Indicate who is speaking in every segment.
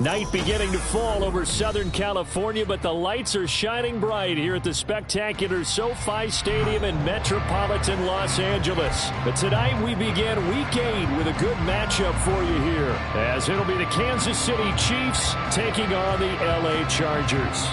Speaker 1: Night beginning to fall over Southern California, but the lights are shining bright here at the spectacular SoFi Stadium in metropolitan Los Angeles. But tonight we begin Week 8 with a good matchup for you here, as it'll be the Kansas City Chiefs taking on the LA Chargers.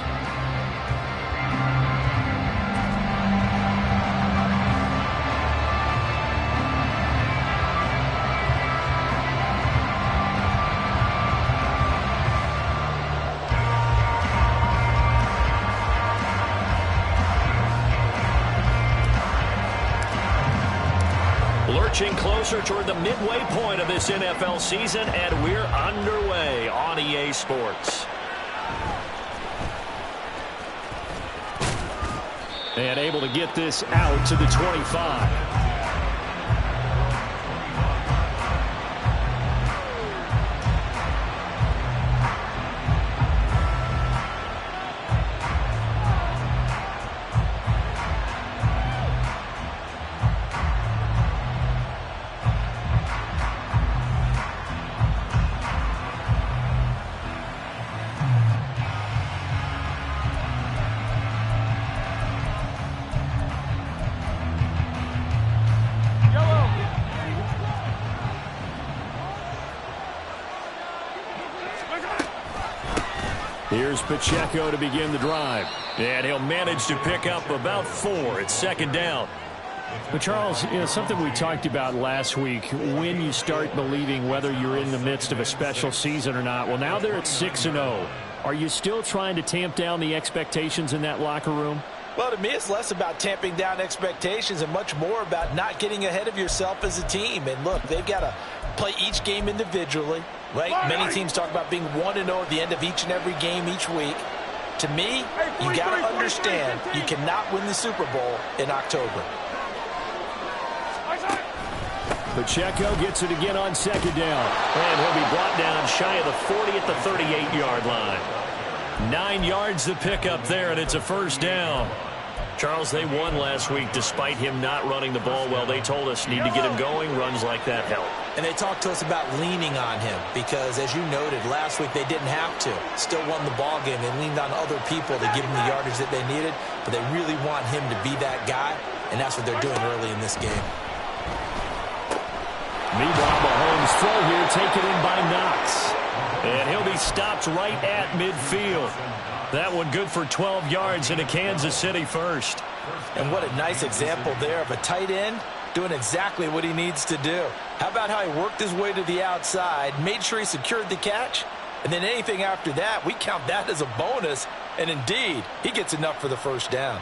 Speaker 1: Lurching closer toward the midway point of this NFL season, and we're underway on EA Sports. And able to get this out to the 25. Here's Pacheco to begin the drive. And he'll manage to pick up about 4. It's second down. But, Charles, something we talked about last week, when you start believing whether you're in the midst of a special season or not. Well, now they're at 6-0. Are you still trying to tamp down the expectations in that locker room?
Speaker 2: Well, to me, it's less about tamping down expectations and much more about not getting ahead of yourself as a team. And, look, they've got to play each game individually. Right? Many teams talk about being 1-0 at the end of each and every game each week. To me, you got to understand you cannot win the Super Bowl in October.
Speaker 1: Pacheco gets it again on second down. And he'll be brought down shy of the 40 at the 38-yard line. 9 yards to pick up there, and it's a first down. Charles, they won last week despite him not running the ball well. They told us need to get him going. Runs like that help.
Speaker 2: And they talked to us about leaning on him because, as you noted, last week they didn't have to. Still won the ball game. They leaned on other people to give him the yardage that they needed, but they really want him to be that guy, and that's what they're doing early in this game.
Speaker 1: Meanwhile, Mahomes' throw here taken in by Knox. And he'll be stopped right at midfield. That one good for 12 yards and a Kansas City first.
Speaker 2: And what a nice example there of a tight end doing exactly what he needs to do. How about how he worked his way to the outside, made sure he secured the catch, and then anything after that, we count that as a bonus. And indeed, he gets enough for the first down.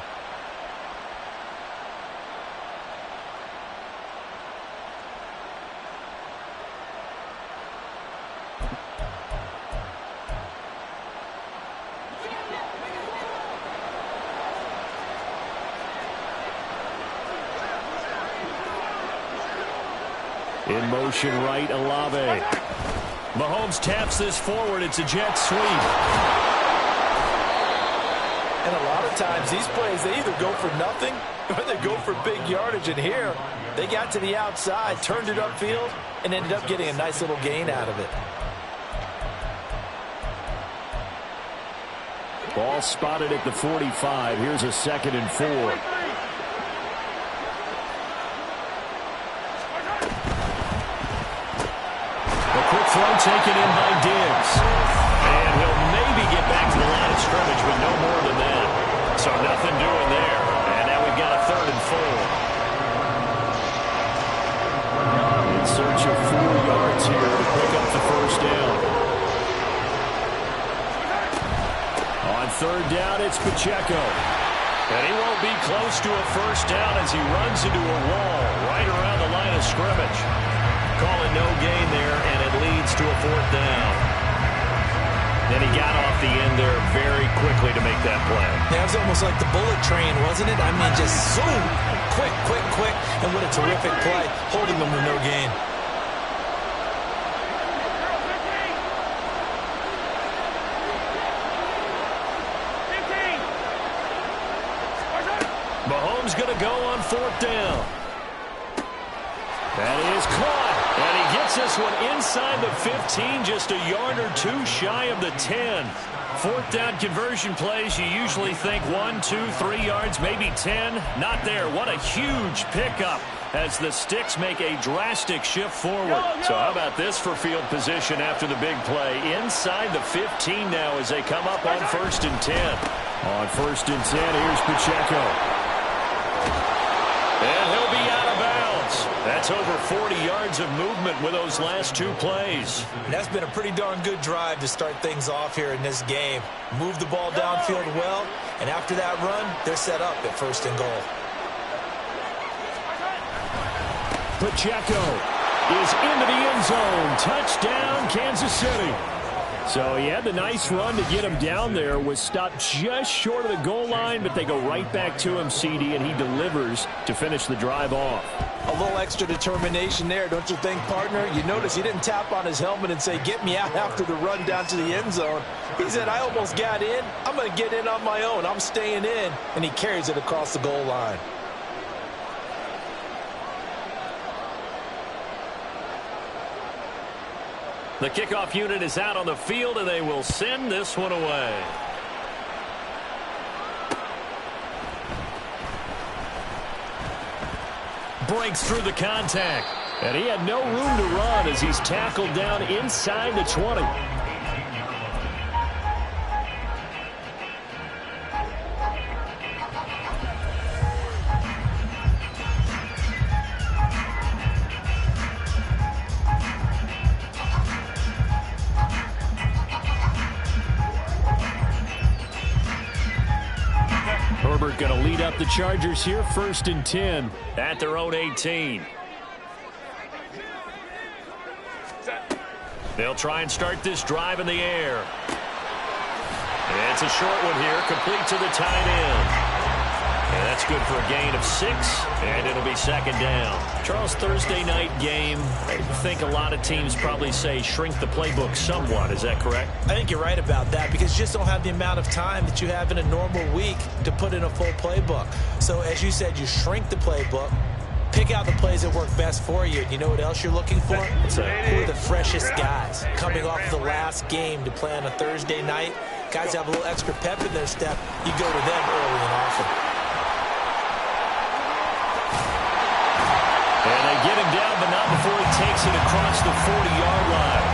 Speaker 1: In motion right, Olave. Mahomes taps this forward. It's a jet sweep.
Speaker 2: And a lot of times these plays, they either go for nothing or they go for big yardage. And here, they got to the outside, turned it upfield, and ended up getting a nice little gain out of it.
Speaker 1: Ball spotted at the 45. Here's a 2nd and 4. Quick throw taken in by Diggs. And he'll maybe get back to the line of scrimmage, but no more than that. So nothing doing there. And now we've got a 3rd and 4. In search of 4 yards here to pick up the first down. On 3rd down, it's Pacheco. And he won't be close to a first down as he runs into a wall right around the line of scrimmage. Calling no gain there, and it leads to a 4th down. And he got off the end there very quickly to make that play.
Speaker 2: Yeah, it was almost like the bullet train, wasn't it? I mean, just zoom, quick, quick, quick, and what a terrific play, holding them with no gain.
Speaker 1: Mahomes going to go on 4th down. That is caught, and he gets this one inside the 15, just a yard or two shy of the 10. Fourth down conversion plays, you usually think 1, 2, 3 yards, maybe 10. Not there. What a huge pickup as the Sticks make a drastic shift forward. So how about this for field position after the big play? Inside the 15 now as they come up on 1st and 10. On 1st and 10, here's Pacheco. And he'll be out of bounds. That's over 40 yards of movement with those last 2 plays.
Speaker 2: And that's been a pretty darn good drive to start things off here in this game. Move the ball downfield well, and after that run, they're set up at 1st and goal.
Speaker 1: Pacheco is into the end zone. Touchdown, Kansas City. So he had the nice run to get him down there. Was stopped just short of the goal line, but they go right back to him, CD, and he delivers to finish the drive off.
Speaker 2: A little extra determination there, don't you think, partner? You notice he didn't tap on his helmet and say, get me out after the run down to the end zone. He said, I almost got in. I'm going to get in on my own. I'm staying in. And he carries it across the goal line.
Speaker 1: The kickoff unit is out on the field, and they will send this one away. Breaks through the contact. And he had no room to run as he's tackled down inside the 20. Herbert going to lead up the Chargers here, 1st and 10 at their own 18. They'll try and start this drive in the air. It's a short one here, complete to the tight end. And that's good for a gain of 6, and it'll be 2nd down. Charles, Thursday night game, I think a lot of teams probably say shrink the playbook somewhat. Is that correct?
Speaker 2: I think you're right about that because you just don't have the amount of time that you have in a normal week to put in a full playbook. So as you said, you shrink the playbook, pick out the plays that work best for you. You know what else you're looking for? Who are the freshest guys coming off the last game to play on a Thursday night? Guys have a little extra pep in their step. You go to them early and often.
Speaker 1: And they get him down, but not before he takes it across the 40-yard line.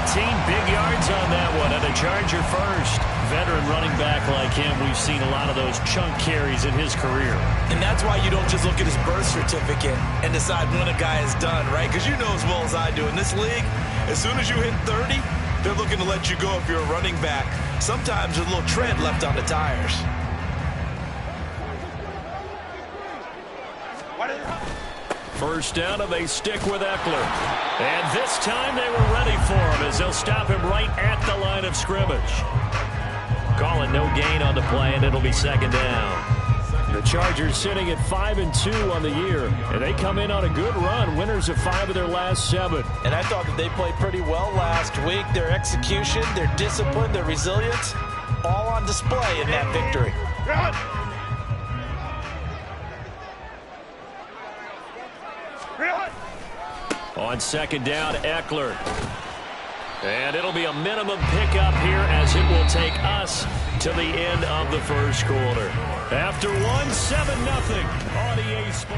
Speaker 1: 18 big yards on that one, and a Charger first. Veteran running back like him, we've seen a lot of those chunk carries in his career.
Speaker 2: And that's why you don't just look at his birth certificate and decide when a guy is done, right? Because you know as well as I do, in this league, as soon as you hit 30, they're looking to let you go if you're a running back. Sometimes there's a little tread left on the tires.
Speaker 1: First down, and they stick with Eckler. And this time they were ready for him as they'll stop him right at the line of scrimmage. Calling no gain on the play, and it'll be 2nd down. The Chargers sitting at 5-2 on the year, and they come in on a good run, winners of 5 of their last 7.
Speaker 2: And I thought that they played pretty well last week. Their execution, their discipline, their resilience, all on display in that victory.
Speaker 1: On 2nd down, Eckler. And it'll be a minimum pickup here as it will take us to the end of the 1st quarter. After 1, 7-0 on EA Sports.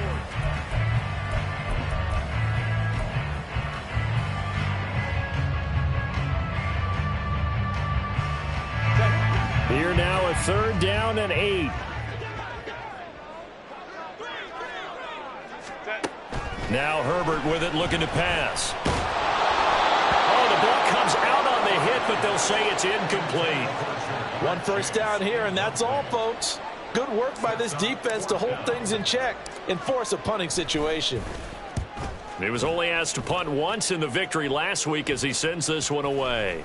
Speaker 1: Here now a 3rd down and 8. Now Herbert with it, looking to pass. Oh, the ball comes out on the hit, but they'll say it's incomplete.
Speaker 2: 1 first down here, and that's all, folks. Good work by this defense to hold things in check and force a punting situation.
Speaker 1: He was only asked to punt once in the victory last week as he sends this one away.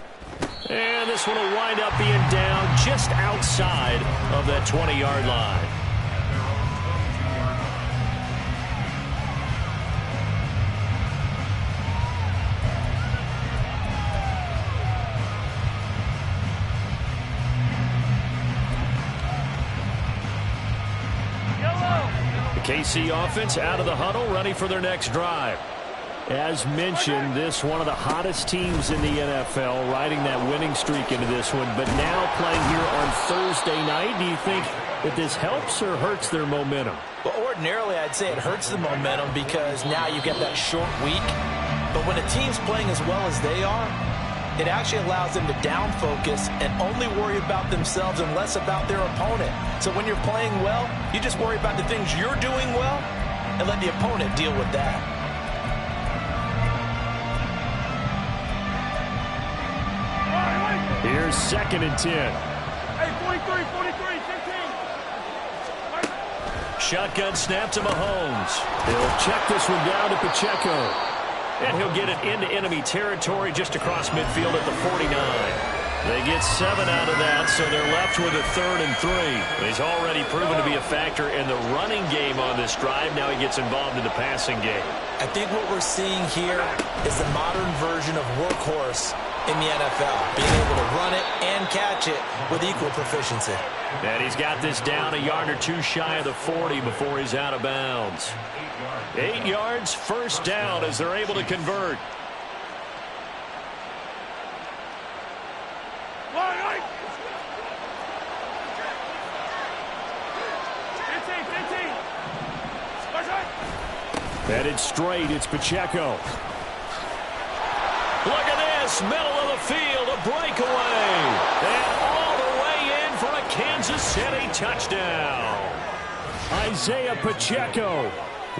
Speaker 1: And this one will wind up being down just outside of that 20-yard line. KC offense out of the huddle, ready for their next drive. As mentioned, this one of the hottest teams in the NFL, riding that winning streak into this one, but now playing here on Thursday night. Do you think that this helps or hurts their momentum?
Speaker 2: Well, ordinarily, I'd say it hurts the momentum because now you get that short week. But when a team's playing as well as they are, it actually allows them to down focus and only worry about themselves and less about their opponent. So when you're playing well, you just worry about the things you're doing well and let the opponent deal with that.
Speaker 1: Here's 2nd and 10.
Speaker 3: Hey, 43, 43, 15.
Speaker 1: Shotgun snap to Mahomes. He'll check this one down to Pacheco. And he'll get it into enemy territory just across midfield at the 49. They get 7 out of that, so they're left with a 3rd and 3. He's already proven to be a factor in the running game on this drive. Now he gets involved in the passing game.
Speaker 2: I think what we're seeing here is the modern version of workhorse in the NFL, being able to run it and catch it with equal proficiency.
Speaker 1: And he's got this down a yard or two shy of the 40 before he's out of bounds. 8 yards, first down as they're able to convert. Headed straight, it's Pacheco. Look at this, middle of the field, a breakaway. And all the way in for a Kansas City touchdown. Isaiah Pacheco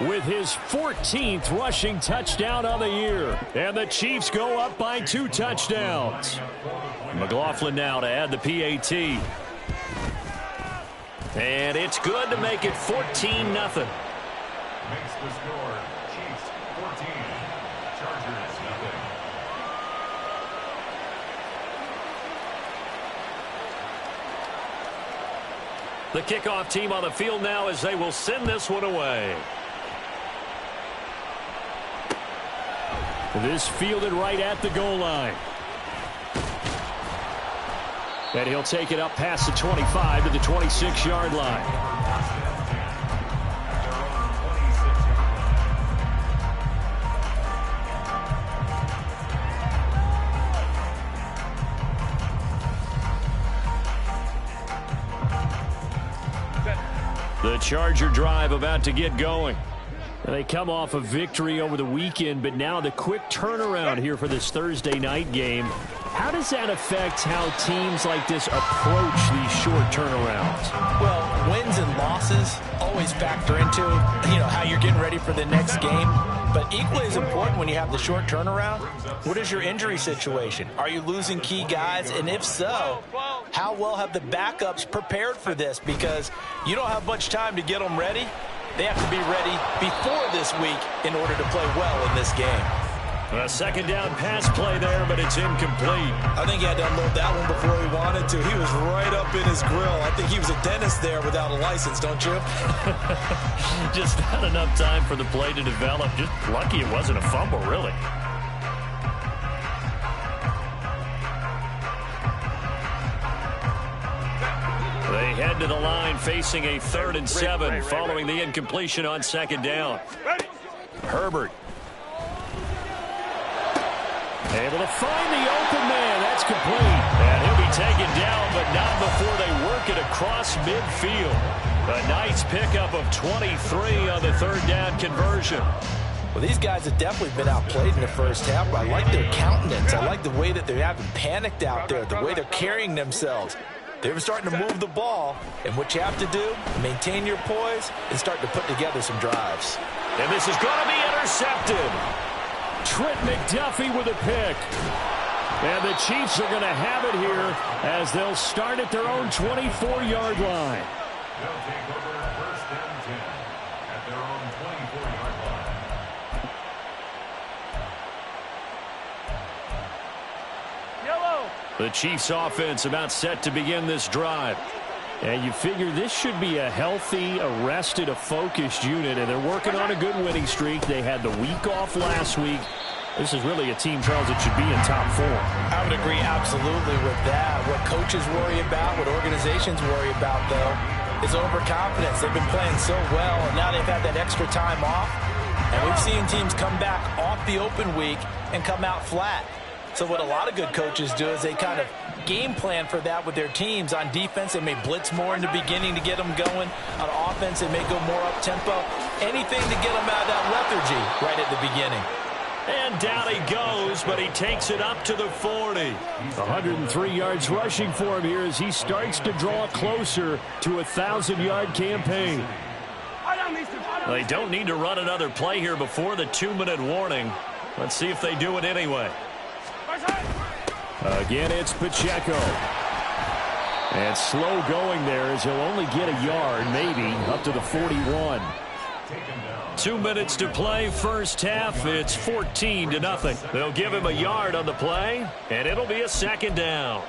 Speaker 1: with his 14th rushing touchdown of the year. And the Chiefs go up by 2 touchdowns. McLaughlin now to add the PAT. And it's good to make it 14-0.
Speaker 4: Makes the score Chiefs 14, Chargers 0.
Speaker 1: The kickoff team on the field now as they will send this one away. This fielded right at the goal line. And he'll take it up past the 25 to the 26-yard line. The Charger drive about to get going. And they come off a victory over the weekend, but now the quick turnaround here for this Thursday night game. How does that affect how teams like this approach these short turnarounds?
Speaker 2: Well, wins and losses always factor into, how you're getting ready for the next game. But equally as important when you have the short turnaround, what is your injury situation? Are you losing key guys? And if so, how well have the backups prepared for this? Because you don't have much time to get them ready. They have to be ready before this week in order to play well in this game.
Speaker 1: A second down pass play there, but it's incomplete.
Speaker 2: I think he had to unload that one before he wanted to. He was right up in his grill. I think he was a dentist there without a license, don't you?
Speaker 1: Just not enough time for the play to develop. Just lucky it wasn't a fumble, really. They head to the line facing a 3rd and 7 following the incompletion on second down. Herbert. Able to find the open man. That's complete. And he'll be taken down, but not before they work it across midfield. A nice pickup of 23 on the 3rd down conversion.
Speaker 2: Well, these guys have definitely been outplayed in the first half. I like their countenance. I like the way that they haven't panicked out there, the way they're carrying themselves. They were starting to move the ball, and what you have to do, maintain your poise and start to put together some drives.
Speaker 1: And this is going to be intercepted. Trent McDuffie with a pick. And the Chiefs are going to have it here as they'll start at their own 24-yard line.
Speaker 4: They'll take over 1st and 10 at their own 24-yard line.
Speaker 3: Yellow.
Speaker 1: The Chiefs offense about set to begin this drive. And you figure this should be a healthy, a rested, a focused unit, and they're working on a good winning streak. They had the week off last week. This is really a team, Charles, that should be in top 4.
Speaker 2: I would agree absolutely with that. What coaches worry about, what organizations worry about, though, is overconfidence. They've been playing so well, and now they've had that extra time off. And we've seen teams come back off the open week and come out flat. So what a lot of good coaches do is they kind of game plan for that with their teams. On defense, they may blitz more in the beginning to get them going. On offense, they may go more up-tempo. Anything to get them out of that lethargy right at the beginning.
Speaker 1: And down he goes, but he takes it up to the 40. 103 yards rushing for him here as he starts to draw closer to a 1,000-yard campaign. They don't need to run another play here before the 2-minute warning. Let's see if they do it anyway. Again, it's Pacheco. And slow going there as he'll only get a yard, maybe, up to the 41. 2 minutes to play, first half. It's 14-0. They'll give him a yard on the play, and it'll be a second down.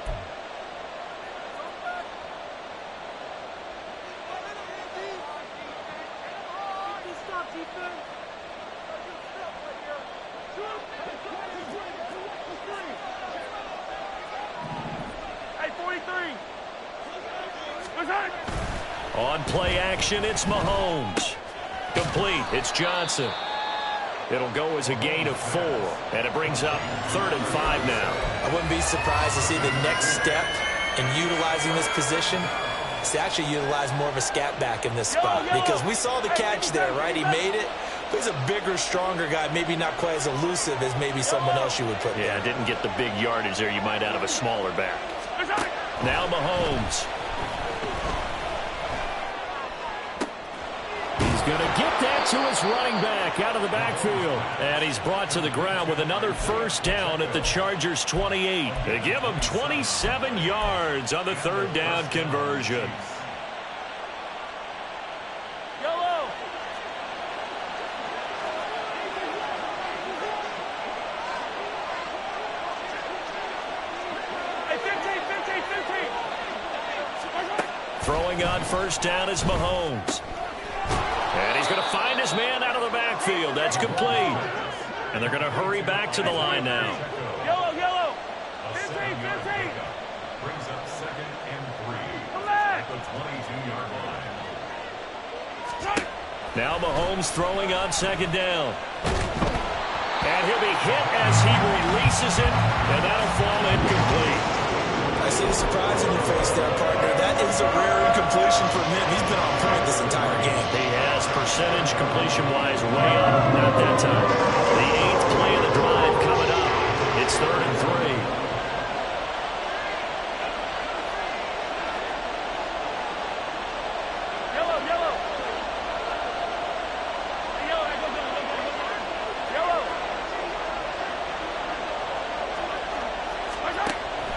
Speaker 1: On play action, it's Mahomes. Complete. It's Johnson. It'll go as a gain of 4, and it brings up 3rd and 5 now.
Speaker 2: I wouldn't be surprised to see the next step in utilizing this position is to actually utilize more of a scat back in this spot, because we saw the catch there, right? He made it. He's a bigger, stronger guy, maybe not quite as elusive as maybe someone else you would put there.
Speaker 1: Yeah, didn't get the big yardage there you might out of a smaller back. Now Mahomes. He's going to get that to his running back out of the backfield. And he's brought to the ground with another first down at the Chargers' 28. They give him 27 yards on the 3rd down conversion.
Speaker 3: Yellow. Hey, 15.
Speaker 1: Throwing on first down is Mahomes. And he's going to find his man out of the backfield. That's complete. And they're going to hurry back to the line now.
Speaker 3: Yellow. 15.
Speaker 4: Brings up 2nd and 3.
Speaker 3: Come back.
Speaker 4: At the 22-yard line.
Speaker 1: Now Mahomes throwing on 2nd down. And he'll be hit as he releases it, and that'll fall incomplete.
Speaker 2: I see the surprise in your face there, partner. That is a rare incompletion from him. He's been on point this entire game.
Speaker 1: He has percentage completion-wise way up. Not that time. The 8th play of the drive coming up. It's 3rd and 3.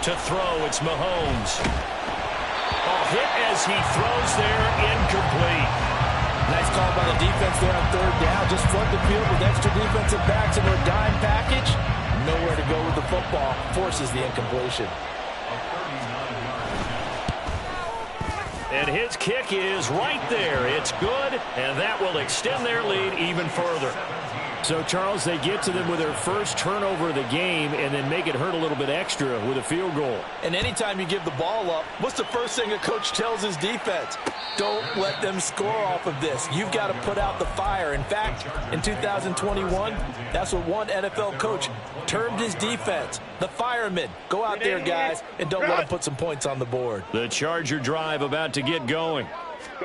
Speaker 1: To throw, it's Mahomes. Hit as he throws there, incomplete.
Speaker 2: Nice call by the defense there on 3rd down. Just flood the field with extra defensive backs in their dime package. Nowhere to go with the football. Forces the incompletion.
Speaker 1: And his kick is right there. It's good, and that will extend their lead even further. So, Charles, they get to them with their first turnover of the game and then make it hurt a little bit extra with a field goal.
Speaker 2: And anytime you give the ball up, what's the first thing a coach tells his defense? Don't let them score off of this. You've got to put out the fire. In fact, in 2021, that's what one NFL coach termed his defense, the firemen. Go out there, guys, and don't let them put some points on the board.
Speaker 1: The Charger drive about to get going.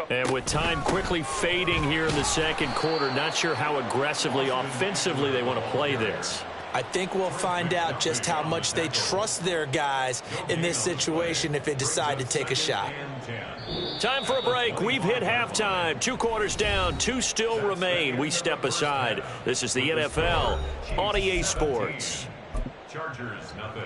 Speaker 1: And with time quickly fading here in the 2nd quarter, not sure how aggressively, offensively they want to play this.
Speaker 2: I think we'll find out just how much they trust their guys in this situation if they decide to take a shot.
Speaker 1: Time for a break. We've hit halftime. 2 quarters down, 2 still remain. We step aside. This is the NFL on EA Sports.
Speaker 4: Chargers, nothing.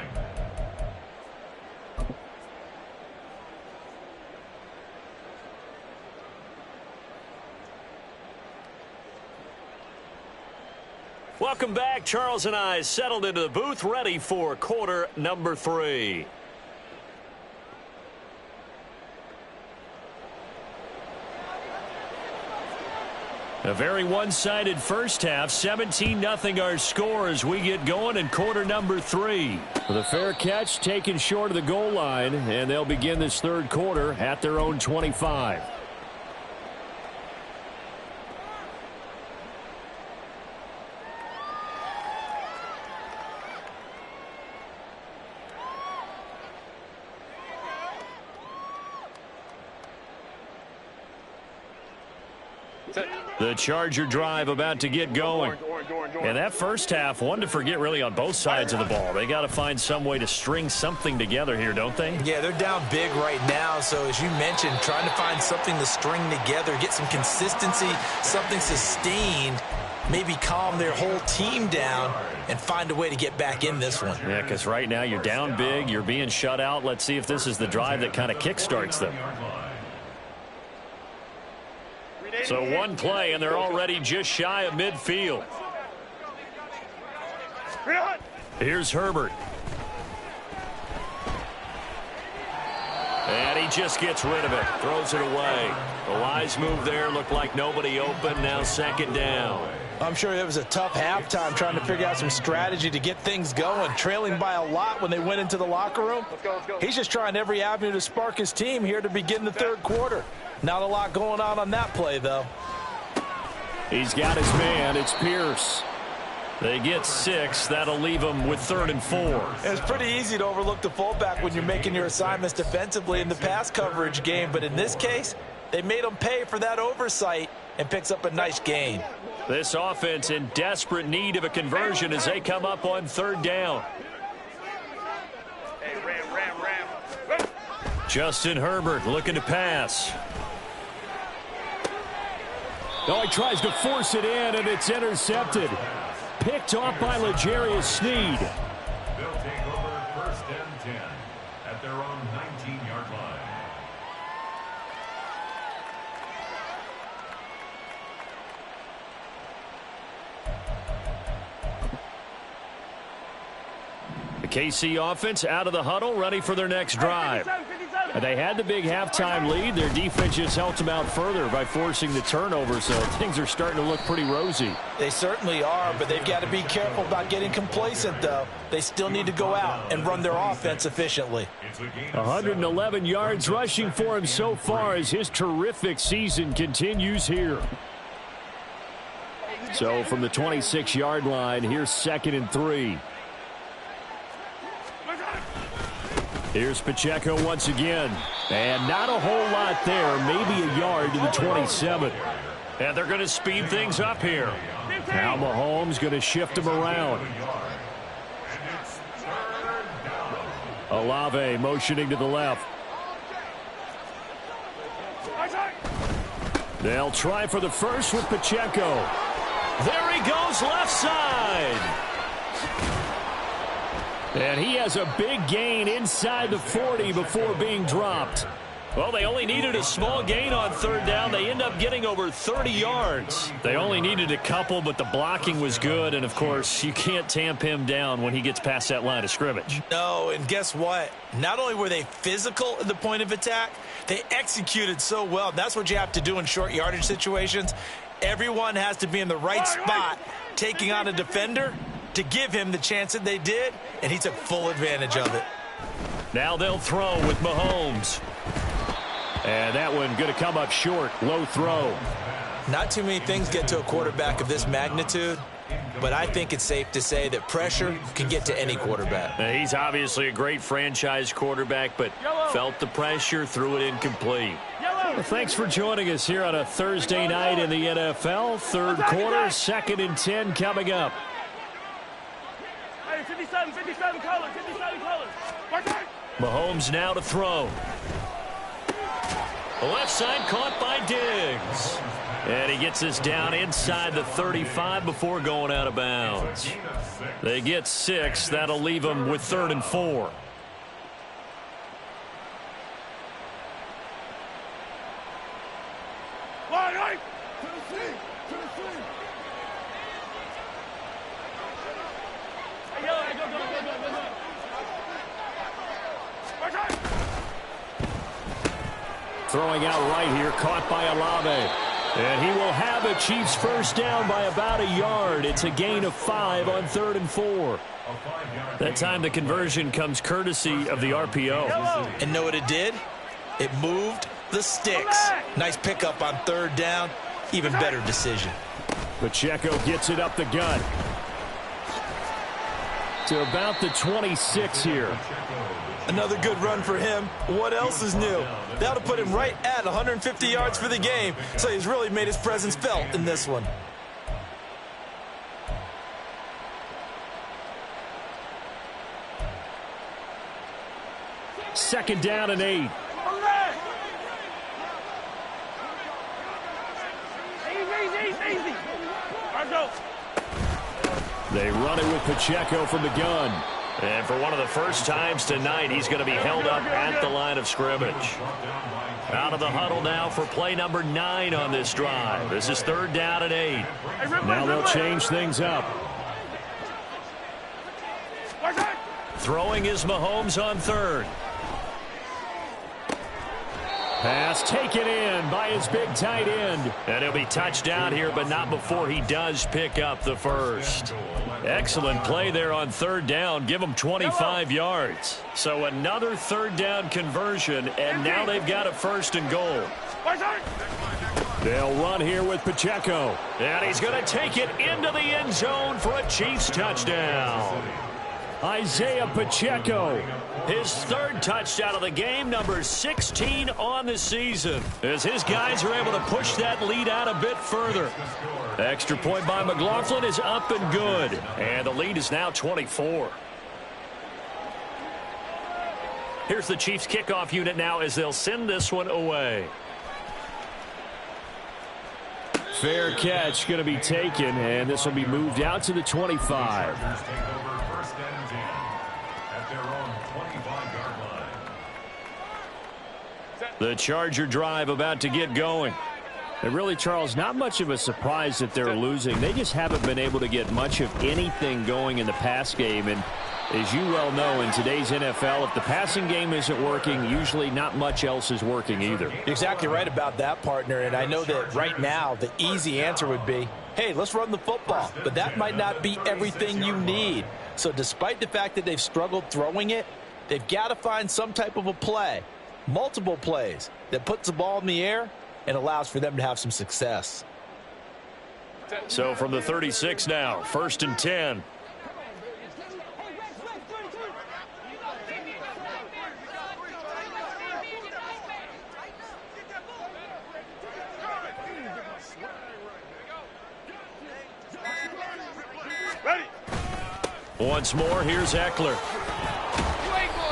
Speaker 1: Welcome back. Charles and I settled into the booth, ready for quarter number 3. A very one-sided first half. 17-0 our score as we get going in quarter number 3. The fair catch taken short of the goal line, and they'll begin this 3rd quarter at their own 25. The Charger drive about to get going. And that first half, one to forget really on both sides of the ball. They got to find some way to string something together here, don't they?
Speaker 2: Yeah, they're down big right now. So as you mentioned, trying to find something to string together, get some consistency, something sustained, maybe calm their whole team down and find a way to get back in this one.
Speaker 1: Yeah, because right now you're down big, you're being shut out. Let's see if this is the drive that kind of kickstarts them. So one play, and they're already just shy of midfield. Here's Herbert. And he just gets rid of it, throws it away. The wise move there, looked like nobody open, now second down.
Speaker 2: I'm sure it was a tough halftime trying to figure out some strategy to get things going, trailing by a lot when they went into the locker room. He's just trying every avenue to spark his team here to begin the third quarter. Not a lot going on that play, though.
Speaker 1: He's got his man. It's Pierce. They get 6. That'll leave them with 3rd and 4.
Speaker 2: It's pretty easy to overlook the fullback when you're making your assignments defensively in the pass coverage game. But in this case, they made him pay for that oversight and picks up a nice gain.
Speaker 1: This offense in desperate need of a conversion as they come up on 3rd down.
Speaker 3: Hey, ram.
Speaker 1: Justin Herbert looking to pass. Oh, he tries to force it in, and it's intercepted. Picked off by L'Jarius Sneed.
Speaker 4: They'll take over 1st and 10 at their own 19-yard line.
Speaker 1: The KC offense out of the huddle, ready for their next drive. They had the big halftime lead. Their defense just helped them out further by forcing the turnover, so things are starting to look pretty rosy.
Speaker 2: They certainly are, but they've got to be careful about getting complacent, though. They still need to go out and run their offense efficiently.
Speaker 1: 111 yards rushing for him so far as his terrific season continues here. So from the 26-yard line, here's 2nd and 3. Here's Pacheco once again. And not a whole lot there. Maybe a yard to the 27. And they're going to speed things up here. Now Mahomes going to shift them around. Olave motioning to the left. They'll try for the first with Pacheco. There he goes, left side. And he has a big gain inside the 40 before being dropped. Well, they only needed a small gain on 3rd down. They end up getting over 30 yards. They only needed a couple, but the blocking was good. And, of course, you can't tamp him down when he gets past that line of scrimmage.
Speaker 2: No, and guess what? Not only were they physical at the point of attack, they executed so well. That's what you have to do in short yardage situations. Everyone has to be in the right spot, taking on a defender to give him the chance that they did, and he took full advantage of it.
Speaker 1: Now they'll throw with Mahomes. And that one going to come up short. Low throw.
Speaker 2: Not too many things get to a quarterback of this magnitude, but I think it's safe to say that pressure can get to any quarterback.
Speaker 1: He's obviously a great franchise quarterback, but felt the pressure, threw it incomplete. Well, thanks for joining us here on a Thursday night in the NFL. 3rd quarter, 2nd and 10 coming up.
Speaker 3: 57 colors.
Speaker 1: Mahomes now to throw. The left side caught by Diggs. And he gets this down inside the 35 before going out of bounds. They get 6. That'll leave them with 3rd and 4. Throwing out right here, caught by Olave. And he will have a Chiefs first down by about a yard. It's a gain of 5 on 3rd and 4. That time the conversion comes courtesy of the RPO.
Speaker 2: And know what it did? It moved the sticks. Nice pickup on 3rd down. Even better decision.
Speaker 1: Pacheco gets it up the gut. To about the 26 here.
Speaker 2: Another good run for him. What else is new? That'll put him right at 150 yards for the game, so he's really made his presence felt in this one.
Speaker 1: Second down and 8.
Speaker 3: Easy. Let's go.
Speaker 1: They run it with Pacheco from the gun. And for one of the first times tonight, he's going to be held up at the line of scrimmage. Out of the huddle now for play number 9 on this drive. This is third down and 8. Now they'll change things up. Throwing is Mahomes on third. Pass taken in by his big tight end. And he'll be touched down here, but not before he does pick up the first. Excellent play there on third down. Give him 25 yards. So another third down conversion, and now they've got a first and goal. They'll run here with Pacheco. And he's going to take it into the end zone for a Chiefs touchdown. Isaiah Pacheco, his third touchdown of the game, number 16 on the season, as his guys are able to push that lead out a bit further. Extra point by McLaughlin is up and good, and the lead is now 24. Here's the Chiefs kickoff unit now as they'll send this one away. Fair catch going to be taken, and this will be moved out to the 25. The Charger drive about to get going. And really, Charles, not much of a surprise that they're losing. They just haven't been able to get much of anything going in the pass game. And as you well know, in today's NFL, if the passing game isn't working, usually not much else is working either.
Speaker 2: You're exactly right about that, partner. And I know that right now the easy answer would be, hey, let's run the football. But that might not be everything you need. So despite the fact that they've struggled throwing it, they've got to find some type of a play. Multiple plays that puts the ball in the air and allows for them to have some success.
Speaker 1: So from the 36 now, first and 10.
Speaker 3: Ready.
Speaker 1: Once more, here's Eckler.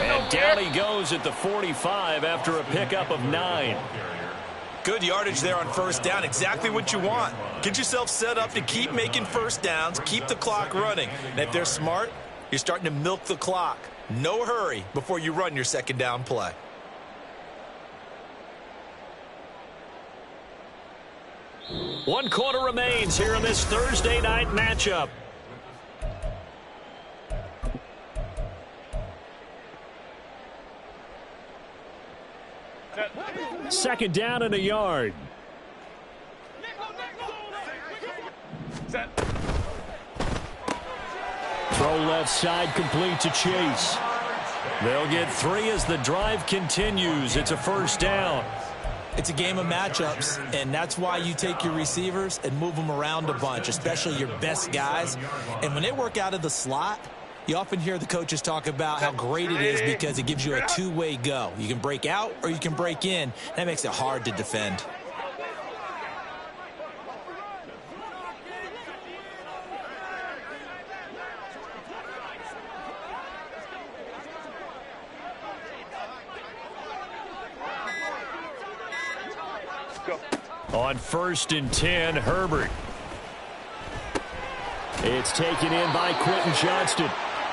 Speaker 1: And down he goes at the 45 after a pickup of 9.
Speaker 2: Good yardage there on first down. Exactly what you want. Get yourself set up to keep making first downs, keep the clock running. And if they're smart, you're starting to milk the clock. No hurry before you run your second down play.
Speaker 1: One quarter remains here in this Thursday night matchup. Second down and a yard.
Speaker 3: Set.
Speaker 1: Throw left side complete to Chase. They'll get 3 as the drive continues. It's a first down.
Speaker 2: It's a game of matchups, and that's why you take your receivers and move them around a bunch, especially your best guys. And when they work out of the slot, you often hear the coaches talk about how great it is because it gives you a two-way go. You can break out or you can break in. That makes it hard to defend.
Speaker 3: Go.
Speaker 1: On first and 10, Herbert. It's taken in by Quentin Johnston.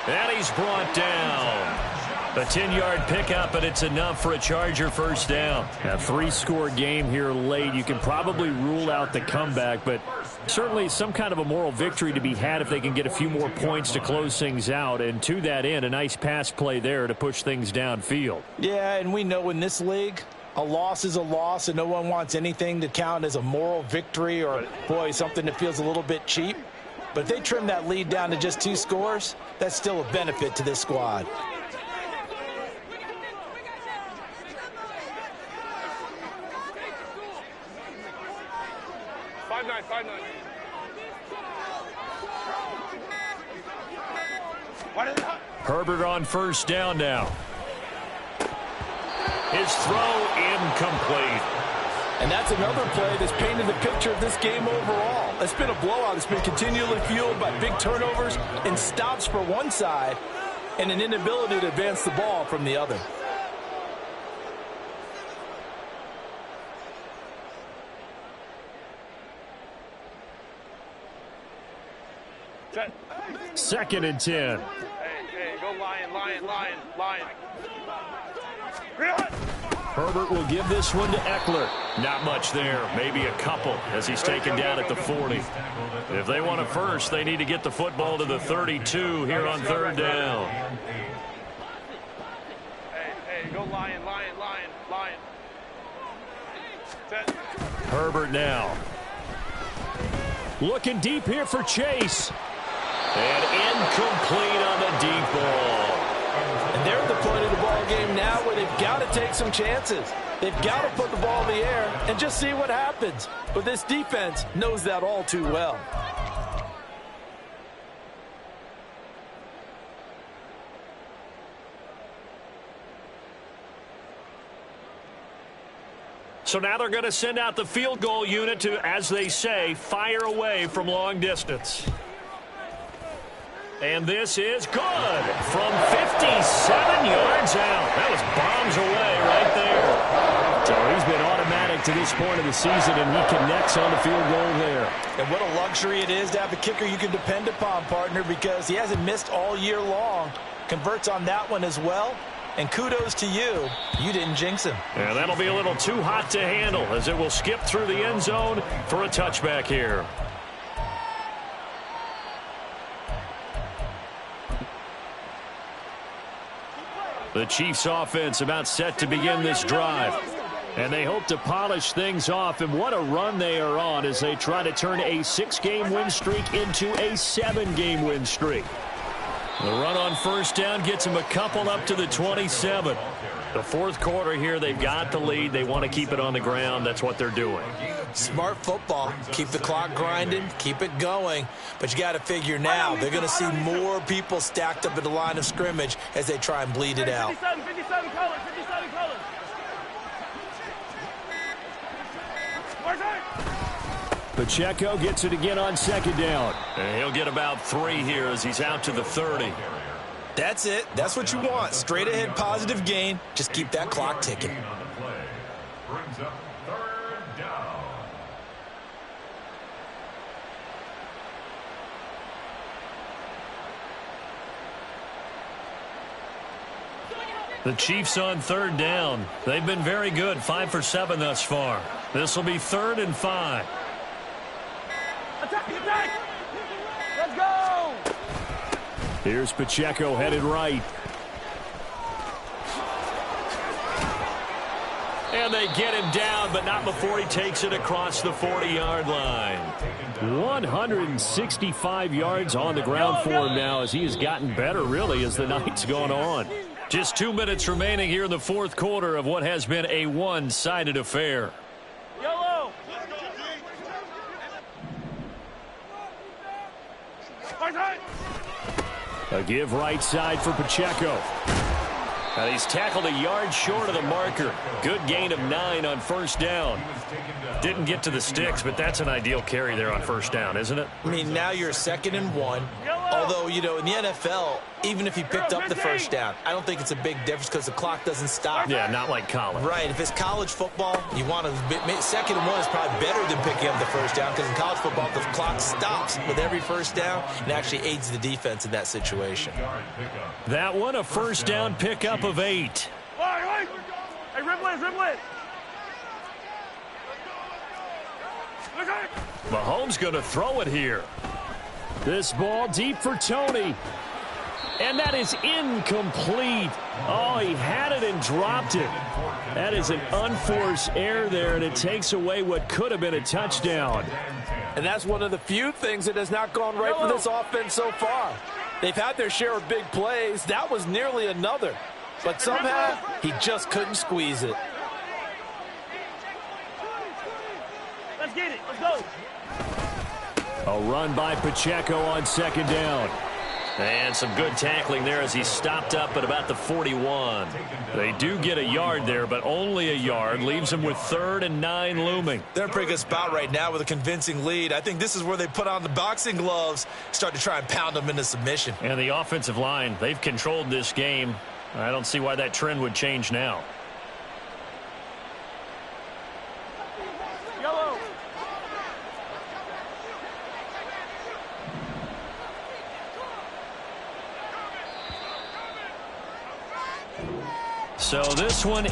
Speaker 1: And he's brought down. A 10-yard pickup, and it's enough for a Charger first down. A 3-score game here late. You can probably rule out the comeback, but certainly some kind of a moral victory to be had if they can get a few more points to close things out. And to that end, a nice pass play there to push things downfield.
Speaker 2: Yeah, and we know in this league, a loss is a loss, and no one wants anything to count as a moral victory or, boy, something that feels a little bit cheap. But if they trim that lead down to just 2 scores, that's still a benefit to this squad.
Speaker 3: Five nine.
Speaker 1: Herbert on first down now. His throw incomplete.
Speaker 2: And that's another play that's painted the picture of this game overall. It's been a blowout. It's been continually fueled by big turnovers and stops for one side and an inability to advance the ball from the other.
Speaker 3: Set.
Speaker 1: 2nd and 10.
Speaker 3: Hey, go lion.
Speaker 1: Herbert will give this one to Eckler. Not much there, maybe a couple as he's taken down at the 40. If they want a first, they need to get the football to the 32 here on 3rd down.
Speaker 3: Hey, go lion. Set.
Speaker 1: Herbert now. Looking deep here for Chase. And incomplete on the deep ball.
Speaker 2: And they're at the point of the ball game now where they've got to take some chances. They've got to put the ball in the air and just see what happens. But this defense knows that all too well.
Speaker 1: So now they're going to send out the field goal unit to, as they say, fire away from long distance. And this is good from 57 yards out. That was bombs away right there. So he's been automatic to this point of the season, and he connects on the field goal there.
Speaker 2: And what a luxury it is to have a kicker you can depend upon, partner, because he hasn't missed all year long. Converts on that one as well. And kudos to you. You didn't jinx him.
Speaker 1: And that'll be a little too hot to handle as it will skip through the end zone for a touchback here. The Chiefs offense about set to begin this drive. And they hope to polish things off. And what a run they are on as they try to turn a 6-game win streak into a 7-game win streak. The run on 1st down gets them a couple up to the 27. The 4th quarter here, they've got the lead. They want to keep it on the ground. That's what they're doing.
Speaker 2: Smart football. Keep the clock grinding. Keep it going. But you got to figure now they're going to see more people stacked up at the line of scrimmage as they try and bleed it out.
Speaker 3: 57 colors.
Speaker 1: Pacheco gets it again on 2nd down. And he'll get about 3 here as he's out to the 30.
Speaker 2: That's it. That's what you want. Straight ahead positive gain. Just keep that clock ticking.
Speaker 4: Brings up 3rd down.
Speaker 1: The Chiefs on 3rd down. They've been very good. 5 for 7 thus far. This will be 3rd and 5.
Speaker 3: Attack! Let's go!
Speaker 1: Here's Pacheco headed right. And they get him down, but not before he takes it across the 40-yard line. 165 yards on the ground for him now as he has gotten better, really, as the night's gone on. Just 2 minutes remaining here in the 4th quarter of what has been a one-sided affair.
Speaker 3: YOLO!
Speaker 1: A give right side for Pacheco. And he's tackled a yard short of the marker. Good gain of 9 on 1st down. Didn't get to the sticks, but that's an ideal carry there on 1st down, isn't it?
Speaker 2: I mean, now you're 2nd and 1. Although, you know, in the NFL, even if he picked up the 1st down, I don't think it's a big difference because the clock doesn't stop.
Speaker 1: Yeah, not like college.
Speaker 2: Right. If it's college football, you want to 2nd and 1 is probably better than picking up the 1st down because in college football, the clock stops with every 1st down and actually aids the defense in that situation.
Speaker 1: That one, a 1st down pickup of 8.
Speaker 3: Hey, ribble it.
Speaker 1: Mahomes going to throw it here. This ball deep for Tony. And that is incomplete. Oh, he had it and dropped it. That is an unforced error there, and it takes away what could have been a touchdown.
Speaker 2: And that's one of the few things that has not gone right for this offense so far. They've had their share of big plays. That was nearly another. But somehow, he just couldn't squeeze it.
Speaker 3: Let's get it. Let's go.
Speaker 1: A run by Pacheco on 2nd down. And some good tackling there as he stopped up at about the 41. They do get a yard there, but only a yard. Leaves him with 3rd and 9 looming.
Speaker 2: They're in a pretty good spot right now with a convincing lead. I think this is where they put on the boxing gloves, start to try and pound them into submission.
Speaker 1: And the offensive line, they've controlled this game. I don't see why that trend would change now.
Speaker 3: Yellow.
Speaker 1: So this one